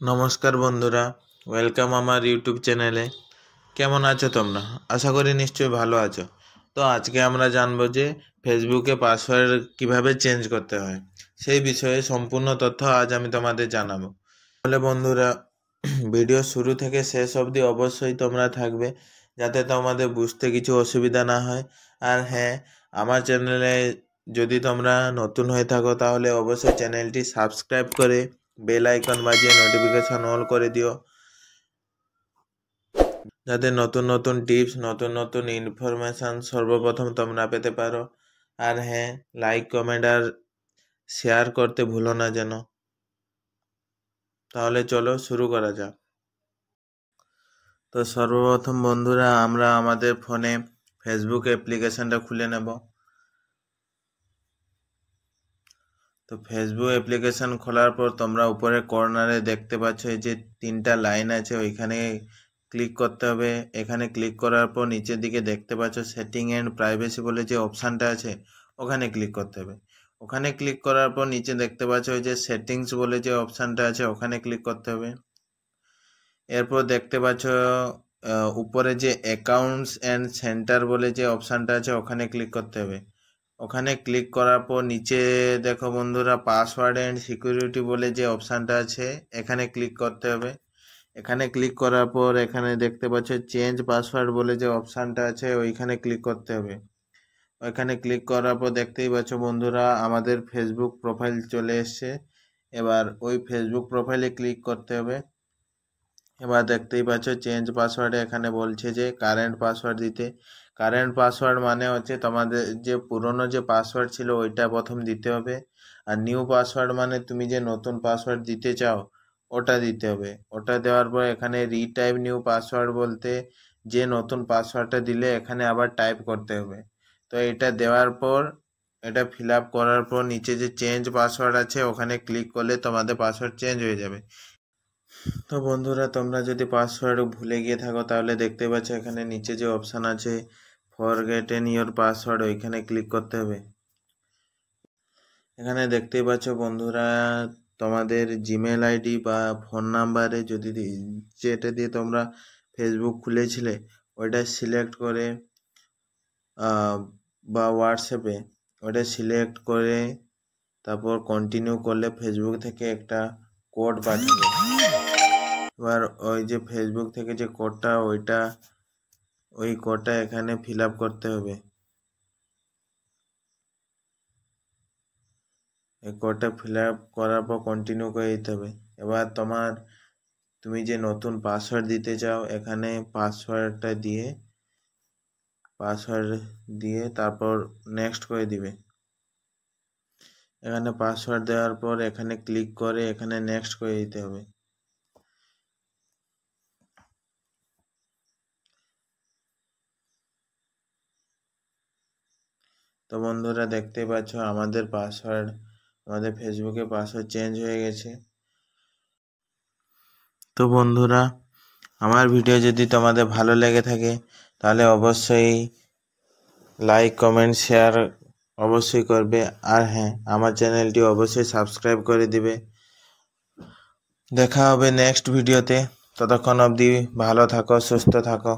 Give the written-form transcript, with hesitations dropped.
নমস্কার বন্ধুরা, ওয়েলকাম আমার ইউটিউব চ্যানেলে। কেমন আছো তোমরা? আশা করি নিশ্চয়ই ভালো আছো। তো আজকে আমরা জানবো যে ফেসবুকে পাসওয়ার্ড কিভাবে চেঞ্জ করতে হয়, সেই বিষয়ে সম্পূর্ণ তথ্য আজ আমি তোমাদের জানাবো। তাহলে বন্ধুরা, ভিডিও শুরু থেকে শেষ অবধি অবশ্যই তোমরা থাকবে, যাতে তোমাদের বুঝতে কিছু অসুবিধা না হয়। আর হ্যাঁ, আমার চ্যানেলে যদি তোমরা নতুন হয়ে থাকো তাহলে অবশ্যই চ্যানেলটি সাবস্ক্রাইব করে বেল আইকন বাজিয়ে নোটিফিকেশন অল করে দিও, যাতে নতুন নতুন টিপস, নতুন নতুন ইনফরমেশান সর্বপ্রথম তোমরা পেতে পারো। আর হ্যাঁ, লাইক, কমেন্ট আর শেয়ার করতে ভুলো না যেন। তাহলে চলো শুরু করা যাক। তো সর্বপ্রথম বন্ধুরা, আমরা আমাদের ফোনে ফেসবুক অ্যাপ্লিকেশনটা খুলে নেব। তো ফেসবুক অ্যাপ্লিকেশন খোলার পর তোমরা উপরে কর্নারে দেখতে পাচ্ছ এই যে তিনটা লাইন আছে, ওইখানে ক্লিক করতে হবে। এখানে ক্লিক করার পর নিচের দিকে দেখতে পাচ্ছ সেটিং অ্যান্ড প্রাইভেসি বলে যে অপশানটা আছে, ওখানে ক্লিক করতে হবে। ওখানে ক্লিক করার পর নিচে দেখতে পাচ্ছ ওই যে সেটিংস বলে যে অপশানটা আছে, ওখানে ক্লিক করতে হবে। এরপর দেখতে পাচ্ছ উপরে যে অ্যাকাউন্টস অ্যান্ড সেন্টার বলে যে অপশানটা আছে, ওখানে ক্লিক করতে হবে। ওখানে ক্লিক করার পর নিচে দেখো বন্ধুরা, পাসওয়ার্ড অ্যান্ড সিকিউরিটি বলে যে অপশানটা আছে, এখানে ক্লিক করতে হবে। এখানে ক্লিক করার পর এখানে দেখতে পাচ্ছ চেঞ্জ পাসওয়ার্ড বলে যে অপশানটা আছে, ওইখানে ক্লিক করতে হবে। ওইখানে ক্লিক করার পর দেখতেই পাচ্ছ বন্ধুরা, আমাদের ফেসবুক প্রোফাইল চলে এসছে। এবার ওই ফেসবুক প্রোফাইলে ক্লিক করতে হবে। এবার দেখতেই পাচ্ছ চেঞ্জ পাসওয়ার্ডে এখানে বলছে যে কারেন্ট পাসওয়ার্ড দিতে। কারেন্ট পাসওয়ার্ড মানে হচ্ছে তোমাদের যে পুরনো যে পাসওয়ার্ড ছিল ওইটা প্রথম দিতে হবে। আর নিউ পাসওয়ার্ড মানে তুমি যে নতুন পাসওয়ার্ড দিতে চাও ওটা দিতে হবে। ওটা দেওয়ার পর এখানে রিটাইপ নিউ পাসওয়ার্ড বলতে যে নতুন পাসওয়ার্ডটা দিলে এখানে আবার টাইপ করতে হবে। তো এটা দেওয়ার পর, এটা ফিল আপ করার পর নিচে যে চেঞ্জ পাসওয়ার্ড আছে ওখানে ক্লিক করলে তোমাদের পাসওয়ার্ড চেঞ্জ হয়ে যাবে। তো বন্ধুরা, তোমরা যদি পাসওয়ার্ড ভুলে গিয়ে থাকো তাহলে দেখতে পাচ্ছ এখানে নিচে যে অপশান আছে ফরগেটেন ইয়োর পাসওয়ার্ড, ওইখানে ক্লিক করতে হবে। এখানে দেখতেই পাচ্ছ বন্ধুরা, তোমাদের জিমেল আইডি বা ফোন নাম্বারে যদি যেটা দিয়ে তোমরা ফেসবুক খুলেছিলে ওইটা সিলেক্ট করে বা হোয়াটসঅ্যাপে ওটা সিলেক্ট করে তারপর কন্টিনিউ করলে ফেসবুক থেকে একটা কোড পাঠাবে। এবার ওই যে ফেসবুক থেকে যে কোডটা, ওই কোডটা এখানে ফিল আপ করতে হবে। এই কোডটা ফিল আপ করার পর কন্টিনিউ করে দিতে হবে। এবার তুমি যে নতুন পাসওয়ার্ড দিতে চাও এখানে পাসওয়ার্ড দিয়ে তারপর নেক্সট করে দিবে। এখানে পাসওয়ার্ড দেওয়ার পর এখানে ক্লিক করে এখানে নেক্সট করে দিতে হবে। তো বন্ধুরা, দেখতে পাচ্ছ আমাদের ফেসবুকে পাসওয়ার্ড চেঞ্জ হয়ে গেছে। তো বন্ধুরা, আমার ভিডিও যদি তোমাদের ভালো লেগে থাকে তাহলে অবশ্যই লাইক, কমেন্ট, শেয়ার অবশ্যই করবে। আর হ্যাঁ, আমার চ্যানেলটি অবশ্যই সাবস্ক্রাইব করে দিবে। দেখা হবে নেক্সট ভিডিওতে। ততক্ষণ অবধি ভালো থাকো, সুস্থ থাকো।